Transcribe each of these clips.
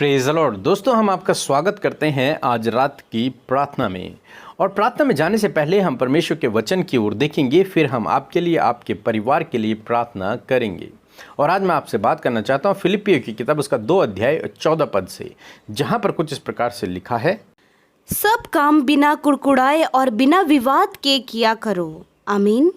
Praise the Lord. दोस्तों, हम आपका स्वागत करते हैं आज रात की प्रार्थना में। और प्रार्थना में जाने से पहले हम परमेश्वर के वचन की ओर देखेंगे, फिर हम आपके लिए, आपके परिवार के लिए प्रार्थना करेंगे। और आज मैं आपसे बात करना चाहता हूँ फिलिपियों की किताब उसका 2 अध्याय 14 पद से, जहाँ पर कुछ इस प्रकार से लिखा है, सब काम बिना कुड़कुड़ाए और बिना विवाद के किया करो। आमीन।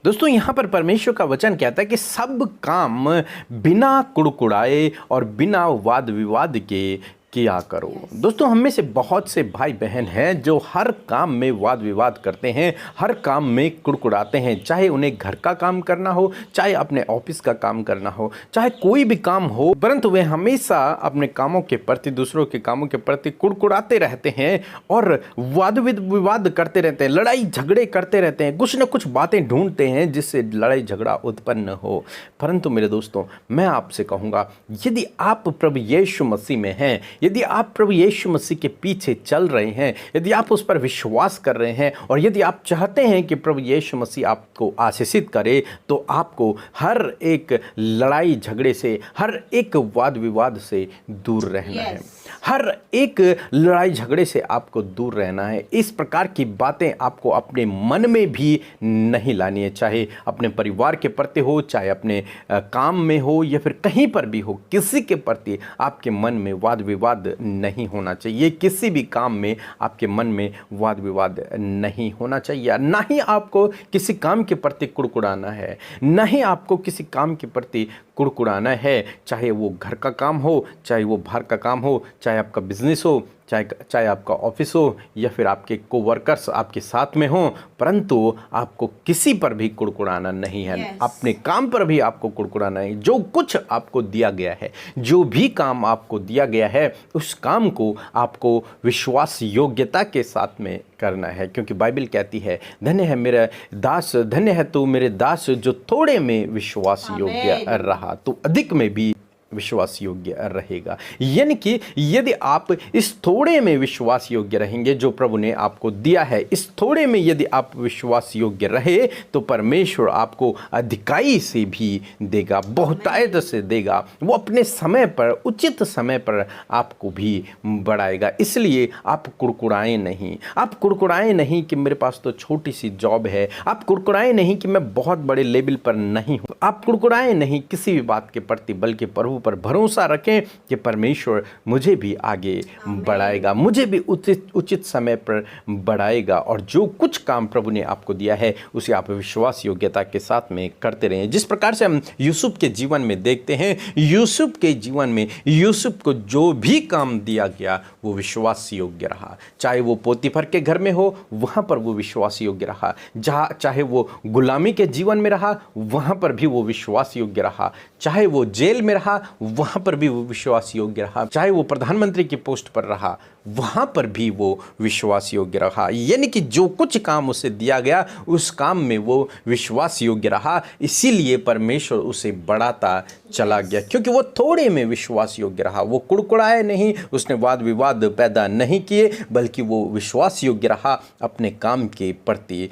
दोस्तों, यहाँ पर परमेश्वर का वचन कहता है कि सब काम बिना कुड़कुड़ाए और बिना वाद विवाद के किया करो। दोस्तों, हम में से बहुत से भाई बहन हैं जो हर काम में वाद विवाद करते हैं, हर काम में कुड़कुड़ाते हैं। चाहे उन्हें घर का काम करना हो, चाहे अपने ऑफिस का काम करना हो, चाहे कोई भी काम हो, परंतु वे हमेशा अपने कामों के प्रति, दूसरों के कामों के प्रति कुड़कुड़ाते रहते हैं और वाद विवाद करते रहते हैं, लड़ाई झगड़े करते रहते हैं, कुछ न कुछ बातें ढूंढते हैं जिससे लड़ाई झगड़ा उत्पन्न हो। परंतु मेरे दोस्तों, मैं आपसे कहूँगा, यदि आप प्रभु यीशु मसीह में हैं, यदि आप प्रभु यीशु मसीह के पीछे चल रहे हैं, यदि आप उस पर विश्वास कर रहे हैं और यदि आप चाहते हैं कि प्रभु यीशु मसीह आपको आशीषित करे, तो आपको हर एक लड़ाई झगड़े से, हर एक वाद विवाद से दूर रहना है। हर एक लड़ाई झगड़े से आपको दूर रहना है। इस प्रकार की बातें आपको अपने मन में भी नहीं लानी है, चाहे अपने परिवार के प्रति हो, चाहे अपने काम में हो, या फिर कहीं पर भी हो। किसी के प्रति आपके मन में वाद विवाद नहीं होना चाहिए। किसी भी काम में आपके मन में वाद विवाद नहीं होना चाहिए। ना ही आपको किसी काम के प्रति कुड़कुड़ाना है, ना ही आपको किसी काम के प्रति कुड़कुड़ाना है, चाहे वो घर का काम हो, चाहे वो बाहर का काम हो, चाहे आपका बिजनेस हो, चाहे आपका ऑफिस हो, या फिर आपके कोवर्कर्स आपके साथ में हों, परंतु आपको किसी पर भी कुड़कुड़ाना नहीं है। अपने काम पर भी आपको कुड़कुड़ाना नहीं। जो कुछ आपको दिया गया है, जो भी काम आपको दिया गया है, उस काम को आपको विश्वास योग्यता के साथ में करना है, क्योंकि बाइबल कहती है, धन्य है मेरा दास, धन्य है तू मेरे दास, जो थोड़े में विश्वास योग्य रहा, तो अधिक में भी विश्वास योग्य रहेगा। यानी कि यदि आप इस थोड़े में विश्वास योग्य रहेंगे जो प्रभु ने आपको दिया है, इस थोड़े में यदि आप विश्वास योग्य रहे, तो परमेश्वर आपको अधिकाई से भी देगा, बहुतायत से देगा। वो अपने समय पर, उचित समय पर आपको भी बढ़ाएगा। इसलिए आप कुड़कुड़ाएं नहीं। आप कुड़कुड़ाएं नहीं कि मेरे पास तो छोटी सी जॉब है। आप कुड़कुड़ाएं नहीं कि मैं बहुत बड़े लेवल पर नहीं हूँ। आप कुड़कुड़ाएं नहीं किसी भी बात के प्रति, बल्कि प्रभु पर भरोसा रखें कि परमेश्वर मुझे भी आगे बढ़ाएगा, मुझे भी उचित समय पर बढ़ाएगा। और जो कुछ काम प्रभु ने आपको दिया है, उसे आप विश्वास योग्यता के साथ में करते रहें। जिस प्रकार से हम यूसुफ के जीवन में देखते हैं, यूसुफ के जीवन में यूसुफ को जो भी काम दिया गया वो विश्वास योग्य रहा। चाहे वो पोतीफर के घर में हो, वहाँ पर वो विश्वास योग्य रहा। चाहे वो गुलामी के जीवन में रहा, वहाँ पर भी वो विश्वास योग्य रहा। चाहे वो जेल में रहा, वहाँ पर भी वो विश्वास योग्य रहा। चाहे वो प्रधानमंत्री की पोस्ट पर रहा, वहाँ पर भी वो विश्वास योग्य रहा। यानी कि जो कुछ काम उसे दिया गया, उस काम में वो विश्वास योग्य रहा। इसीलिए परमेश्वर उसे बढ़ाता चला गया, क्योंकि वो थोड़े में विश्वास योग्य रहा। वो कुड़कुड़ाए नहीं, उसने वाद विवाद पैदा नहीं किए, बल्कि वो विश्वास योग्य रहा अपने काम के प्रति।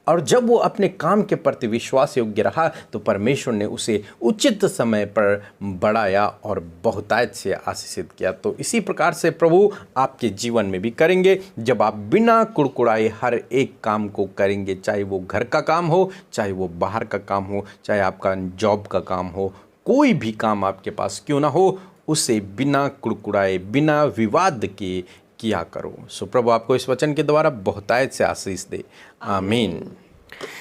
और जब वो अपने काम के प्रति विश्वास योग्य रहा, तो परमेश्वर ने उसे उचित समय पर बढ़ाया और बहुतायत से आशीषित किया। तो इसी प्रकार से प्रभु आपके जीवन में भी करेंगे, जब आप बिना कुड़कुड़ाए हर एक काम को करेंगे। चाहे वो घर का काम हो, चाहे वो बाहर का काम हो, चाहे आपका जॉब का काम हो, कोई भी काम आपके पास क्यों ना हो, उसे बिना कुड़कुड़ाए, बिना विवाद के किया करो। सो प्रभु आपको इस वचन के द्वारा बहुतायत से आशीष दे। आमीन।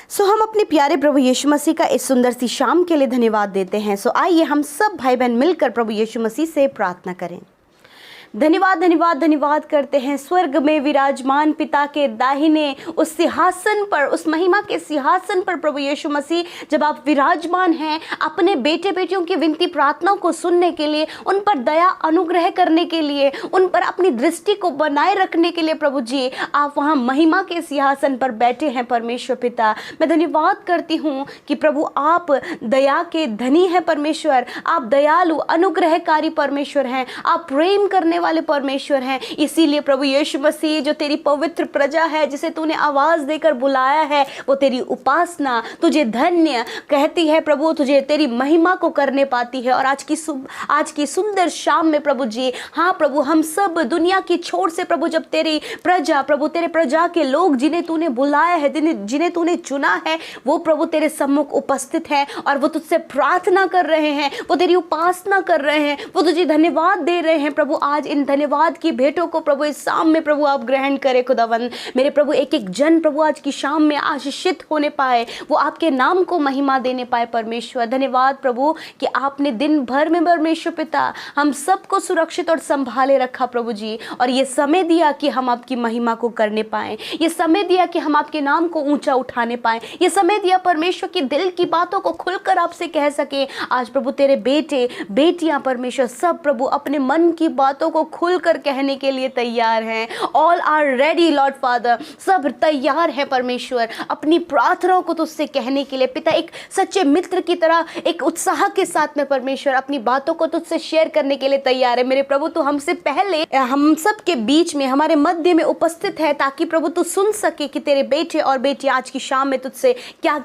सो हम अपने प्यारे प्रभु यीशु मसीह का इस सुंदर सी शाम के लिए धन्यवाद देते हैं। सो आइए हम सब भाई बहन मिलकर प्रभु यीशु मसीह से प्रार्थना करें। धन्यवाद धन्यवाद धन्यवाद करते हैं स्वर्ग में विराजमान पिता के दाहिने उस सिंहासन पर, उस महिमा के सिंहासन पर प्रभु यीशु मसीह, जब आप विराजमान हैं अपने बेटे बेटियों की विनती प्रार्थनाओं को सुनने के लिए, उन पर दया अनुग्रह करने के लिए, उन पर अपनी दृष्टि को बनाए रखने के लिए प्रभु जी आप वहाँ महिमा के सिंहासन पर बैठे हैं। परमेश्वर पिता, मैं धन्यवाद करती हूँ कि प्रभु आप दया के धनी हैं। परमेश्वर, आप दयालु अनुग्रहकारी परमेश्वर हैं। आप प्रेम करने वाले परमेश्वर हैं। इसीलिए प्रभु यीशु मसीह जो तेरी पवित्र प्रजा है, जिसे तूने आवाज देकर बुलाया है, वो तेरी उपासना तुझे धन्य कहती है प्रभु, तुझे तेरी महिमा को करने पाती है। और आज की सुंदर शाम में प्रभु जी, हाँ प्रभु, हम सब दुनिया की छोर से प्रभु जब तेरी प्रजा प्रभु, तेरे प्रजा के लोग जिन्हें तूने बुलाया है, जिन्हें तूने चुना है, वो प्रभु तेरे सम्मुख उपस्थित हैं और वो तुझसे प्रार्थना कर रहे हैं, वो तेरी उपासना कर रहे हैं, वो तुझे धन्यवाद दे रहे हैं प्रभु। आज इन धन्यवाद की भेंटों को प्रभु इस शाम में प्रभु आप ग्रहण करें खुदावंद। मेरे प्रभु एक एक जन प्रभु आज की शाम में आशीषित होने पाए, वो आपके नाम को महिमा देने पाए परमेश्वर। धन्यवाद प्रभु कि आपने दिन भर में परमेश्वर पिता हम सबको सुरक्षित और संभाले रखा प्रभु जी, और ये समय दिया कि हम आपकी महिमा को करने पाए, ये समय दिया कि हम आपके नाम को ऊंचा उठाने पाए, ये समय दिया परमेश्वर की दिल की बातों को खुलकर आपसे कह सके। आज प्रभु तेरे बेटे बेटियां परमेश्वर सब प्रभु अपने मन की बातों को खुलकर कहने के लिए तैयार हैं। All are ready lord father, सब तैयार है परमेश्वर अपनी प्रार्थनाओं को तुझसे कहने के लिए पिता। एक सच्चे मित्र की तरह एक उत्साह के साथ में परमेश्वर अपनी बातों को तुझसे शेयर करने के लिए तैयार है। मेरे प्रभु तू हमसे पहले हम सब के बीच में, हमारे मध्य में उपस्थित है, ताकि प्रभु तू सुन सके कि तेरे बेटे और बेटी आज की शाम में तुझसे क्या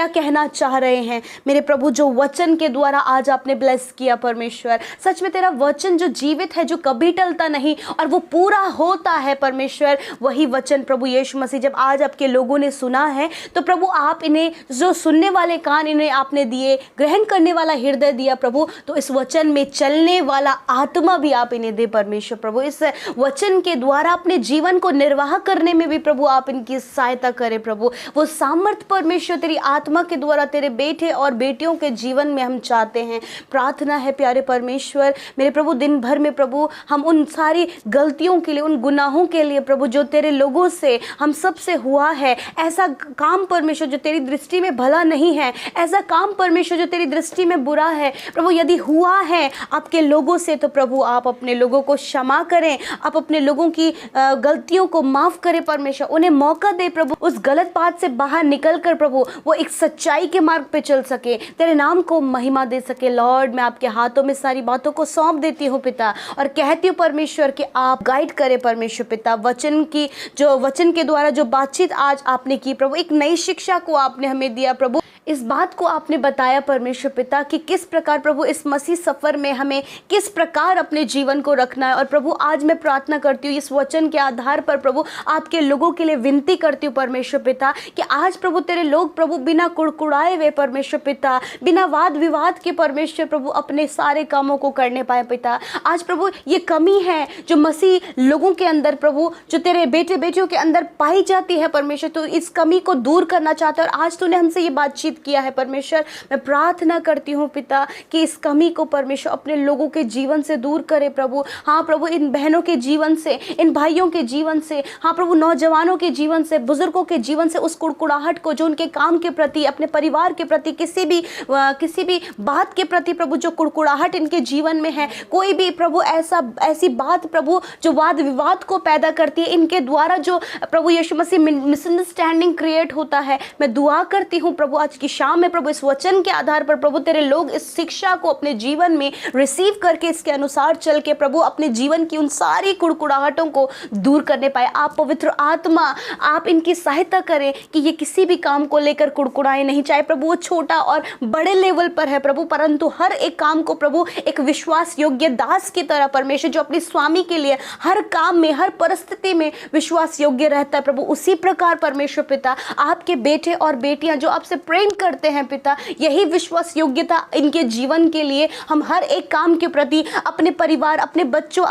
कहना चाह रहे हैं। मेरे प्रभु जो वचन के द्वारा आज आपने ब्लेस किया परमेश्वर, सच में तेरा वचन जो जीवित है, जो कभी टलता नहीं और वो पूरा होता है परमेश्वर, वही वचन प्रभु यीशु मसीह जब आज आपके लोगों ने सुना है तो प्रभु आप इन्हें जो सुनने वाले कान इन्हें आपने दिए, ग्रहण करने वाला हृदय दिया प्रभु, तो इस वचन में चलने वाला आत्मा भी आप इन्हें दे परमेश्वर। प्रभु इस वचन के द्वारा अपने जीवन को निर्वाह करने में भी प्रभु आप इनकी सहायता करें प्रभु। वो सामर्थ परमेश्वर तेरी आत्मा के द्वारा तेरे बेटे और बेटियों के जीवन में हम चाहते हैं। प्रार्थना है प्यारे परमेश्वर मेरे प्रभु, दिन भर में प्रभु हम उन सारी गलतियों के लिए, उन गुनाहों के लिए प्रभु जो तेरे लोगों से हम सब से हुआ है, ऐसा काम परमेश्वर जो तेरी दृष्टि में भला नहीं है, ऐसा काम परमेश्वर जो तेरी दृष्टि में बुरा है प्रभु, यदि हुआ है आपके लोगों से तो प्रभु आप अपने लोगों को क्षमा करें, आप अपने लोगों की गलतियों को माफ करें परमेश्वर, उन्हें मौका दे प्रभु उस गलत बात से बाहर निकल कर प्रभु वो एक सच्चाई के मार्ग पे चल सके, तेरे नाम को महिमा दे सके। लॉर्ड मैं आपके हाथों में सारी बातों को सौंप देती हूँ पिता, और कहती हूँ परमेश्वर कि आप गाइड करें परमेश्वर पिता। वचन के द्वारा जो बातचीत आज आपने की प्रभु, एक नई शिक्षा को आपने हमें दिया प्रभु, इस बात को आपने बताया परमेश्वर पिता कि किस प्रकार प्रभु इस मसीह सफ़र में हमें किस प्रकार अपने जीवन को रखना है। और प्रभु आज मैं प्रार्थना करती हूँ इस वचन के आधार पर प्रभु आपके लोगों के लिए विनती करती हूँ परमेश्वर पिता कि आज प्रभु तेरे लोग प्रभु बिना कुड़कुड़ाए हुए परमेश्वर पिता, बिना वाद विवाद के परमेश्वर प्रभु अपने सारे कामों को करने पाए पिता। आज प्रभु ये कमी है जो मसीह लोगों के अंदर प्रभु, जो तेरे बेटे बेटियों के अंदर पाई जाती है परमेश्वर, तो इस कमी को दूर करना चाहते हैं। और आज तूने हमसे ये बातचीत किया है परमेश्वर, मैं प्रार्थना करती हूँ पिता कि इस कमी को परमेश्वर अपने लोगों के जीवन से दूर करे प्रभु। हाँ प्रभु इन बहनों के जीवन से, इन भाइयों के जीवन से, हाँ प्रभु नौजवानों के जीवन से, बुजुर्गों के जीवन से उस कुड़कुड़ाहट को जो उनके काम के प्रति, अपने परिवार के प्रति, किसी भी बात के प्रति प्रभु जो कुड़कुड़ाहट इनके जीवन में है, कोई भी प्रभु ऐसी बात प्रभु जो वाद विवाद को पैदा करती है, इनके द्वारा जो प्रभु यीशु मसीह मिसअंडरस्टैंडिंग क्रिएट होता है, मैं दुआ करती हूँ प्रभु आज की शाम में प्रभु इस वचन के आधार पर प्रभु तेरे लोग इस शिक्षा को अपने जीवन में रिसीव करके इसके अनुसार चल के प्रभु अपने जीवन की उन सारी कुड़कुड़ाहटों को दूर करने पाए। आप पवित्र आत्मा आप इनकी सहायता करें कि ये किसी भी काम को लेकर कुड़कुड़ाए नहीं, चाहे प्रभु वो छोटा और बड़े लेवल पर है प्रभु, परंतु हर एक काम को प्रभु एक विश्वास योग्य दास की तरह परमेश्वर जो अपने स्वामी के लिए हर काम में, हर परिस्थिति में विश्वास योग्य रहता है प्रभु, उसी प्रकार परमेश्वर पिता आपके बेटे और बेटियां जो आपसे प्रेम करते हैं पिता, यही विश्वास योग्यता इनके जीवन के लिए हम हर एक काम के प्रति, अपने परिवार, अपने बच्चों,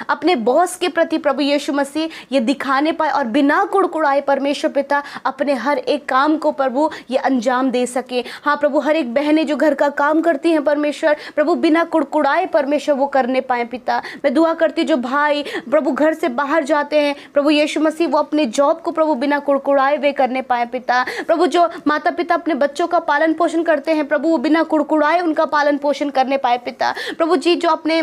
अपने बॉस के प्रति प्रभु यीशु मसीह ये दिखाने पाए और बिना कुड़कुड़ाए परमेश्वर पिता अपने हर एक काम को प्रभु ये अंजाम दे सके। हाँ प्रभु हर एक बहनें जो घर का काम करती हैं परमेश्वर प्रभु बिना कुड़कुड़ाए परमेश्वर वो करने पाए पिता। मैं दुआ करती जो भाई प्रभु घर से बाहर जाते हैं प्रभु यीशु मसीह वो अपने जॉब को प्रभु बिना कुड़कुड़ाए वे करने पाए पिता। प्रभु जो माता पिता अपने बच्चों का पालन पोषण करते हैं प्रभु वो बिना कुड़कुड़ाए उनका पालन पोषण करने पाए पिता। प्रभु जी जो अपने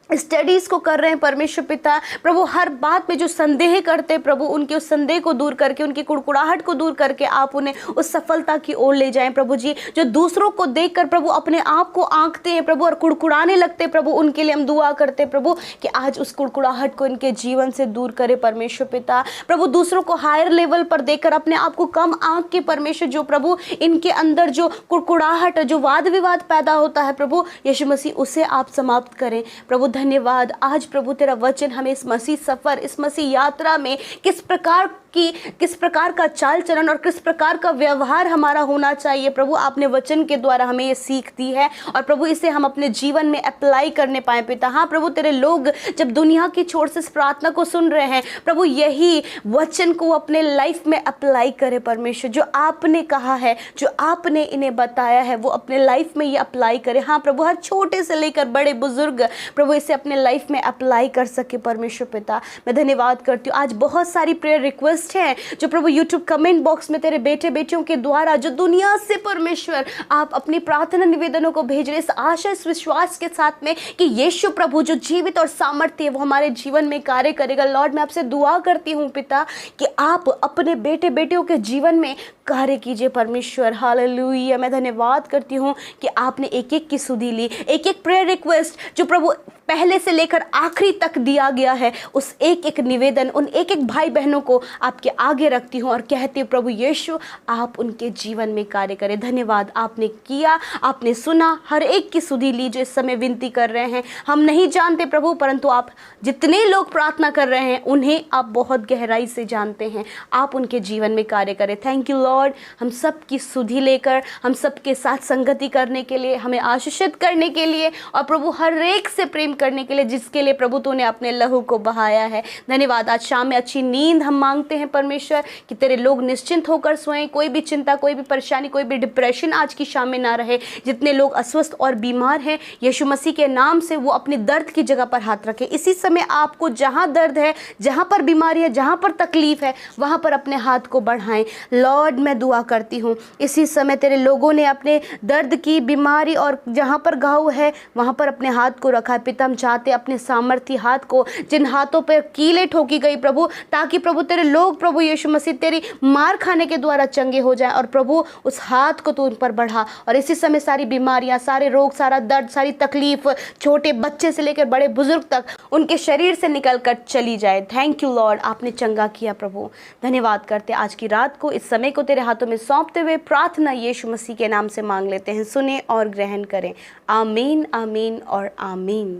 स्टडीज़ को कर रहे हैं परमेश्वर पिता, प्रभु हर बात में जो संदेह करते हैं प्रभु, उनके उस संदेह को दूर करके, उनकी कुड़कुड़ाहट को दूर करके आप उन्हें उस सफलता की ओर ले जाएं प्रभु जी। जो दूसरों को देखकर प्रभु अपने आप को आंकते हैं प्रभु और कुड़कुड़ाने लगते हैं प्रभु, उनके लिए हम दुआ करते हैं प्रभु कि आज उस कुड़कुड़ाहट को इनके जीवन से दूर करे परमेश्वर पिता। प्रभु दूसरों को हायर लेवल पर देखकर अपने आप को कम आंक के परमेश्वर, जो प्रभु इनके अंदर जो कुड़कुड़ाहट, जो वाद विवाद पैदा होता है प्रभु यीशु मसीह, उसे आप समाप्त करें प्रभु। धन्यवाद आज प्रभु तेरा वचन हमें इस मसीह सफ़र, इस मसीह यात्रा में किस प्रकार का चाल चलन और किस प्रकार का व्यवहार हमारा होना चाहिए प्रभु, आपने वचन के द्वारा हमें ये सीख दी है और प्रभु इसे हम अपने जीवन में अप्लाई करने पाए पिता। हाँ प्रभु, तेरे लोग जब दुनिया की छोर से इस प्रार्थना को सुन रहे हैं प्रभु, यही वचन को अपने लाइफ में अप्लाई करे परमेश्वर। जो आपने कहा है, जो आपने इन्हें बताया है, वो अपने लाइफ में ये अप्लाई करे। हाँ प्रभु, हर छोटे से लेकर बड़े बुजुर्ग प्रभु इसे अपने लाइफ में अप्लाई कर सके परमेश्वर पिता। मैं धन्यवाद करती हूँ। आज बहुत सारी प्रेयर रिक्वेस्ट हैं जो प्रभु यूट्यूब कमेंट बॉक्स में तेरे बेटे बेटियों के द्वारा, जो दुनिया से परमेश्वर आप अपनी प्रार्थना निवेदनों को भेज रहे, इस आशा, इस विश्वास के साथ में कि यीशु प्रभु जो जीवित और सामर्थ्य है वो हमारे जीवन में कार्य करेगा। लॉर्ड, मैं आपसे दुआ करती हूँ पिता कि आप अपने बेटे बेटियों के जीवन में कार्य कीजिए परमेश्वर। हालेलुया। मैं धन्यवाद करती हूँ कि आपने एक एक की सुधि ली, एक एक प्रेयर रिक्वेस्ट जो प्रभु पहले से लेकर आखिरी तक दिया गया है, उस एक एक निवेदन, उन एक एक भाई बहनों को आपके आगे रखती हूँ और कहती हूँ प्रभु यीशु आप उनके जीवन में कार्य करें। धन्यवाद, आपने किया, आपने सुना, हर एक की सुधि ली जो इस समय विनती कर रहे हैं। हम नहीं जानते प्रभु, परंतु आप जितने लोग प्रार्थना कर रहे हैं उन्हें आप बहुत गहराई से जानते हैं। आप उनके जीवन में कार्य करें। थैंक यू लॉर्ड, हम सब की सुधि लेकर, हम सबके साथ संगति करने के लिए, हमें आशीषित करने के लिए और प्रभु हर एक से प्रेम करने के लिए जिसके लिए प्रभु तूने अपने लहू को बहाया है। धन्यवाद। आज शाम में अच्छी नींद हम मांगते हैं परमेश्वर कि तेरे लोग निश्चिंत होकर सोएं, कोई भी चिंता, कोई भी परेशानी, कोई भी डिप्रेशन आज की शाम में ना रहे। जितने लोग अस्वस्थ और बीमार हैं यीशु मसीह के नाम से वो अपने दर्द की जगह पर हाथ रखें। इसी समय आपको जहाँ दर्द है, जहाँ पर बीमारी है, जहाँ पर तकलीफ है, वहाँ पर अपने हाथ को बढ़ाएं। लॉर्ड, मैं दुआ करती हूँ इसी समय तेरे लोगों ने अपने दर्द की, बीमारी और जहाँ पर घाव है वहाँ पर अपने हाथ को रखा है। पिता, हम चाहते अपने सामर्थी हाथ को, जिन हाथों पर कीलें ठोकी गई प्रभु, ताकि प्रभु तेरे लोग प्रभु यीशु मसीह तेरी मार खाने के द्वारा चंगे हो जाएं और प्रभु उस हाथ को तू उन पर बढ़ा और इसी समय सारी बीमारियां, सारे रोग, सारा दर्द, सारी तकलीफ, छोटे बच्चे से लेकर बड़े बुजुर्ग तक उनके शरीर से निकल कर चली जाए। थैंक यू लॉर्ड, आपने चंगा किया प्रभु। धन्यवाद करते आज की रात को, इस समय को तेरे हाथों में सौंपते हुए प्रार्थना यीशु मसीह के नाम से मांग लेते हैं। सुने और ग्रहण करें। आमीन, आमीन और आमीन।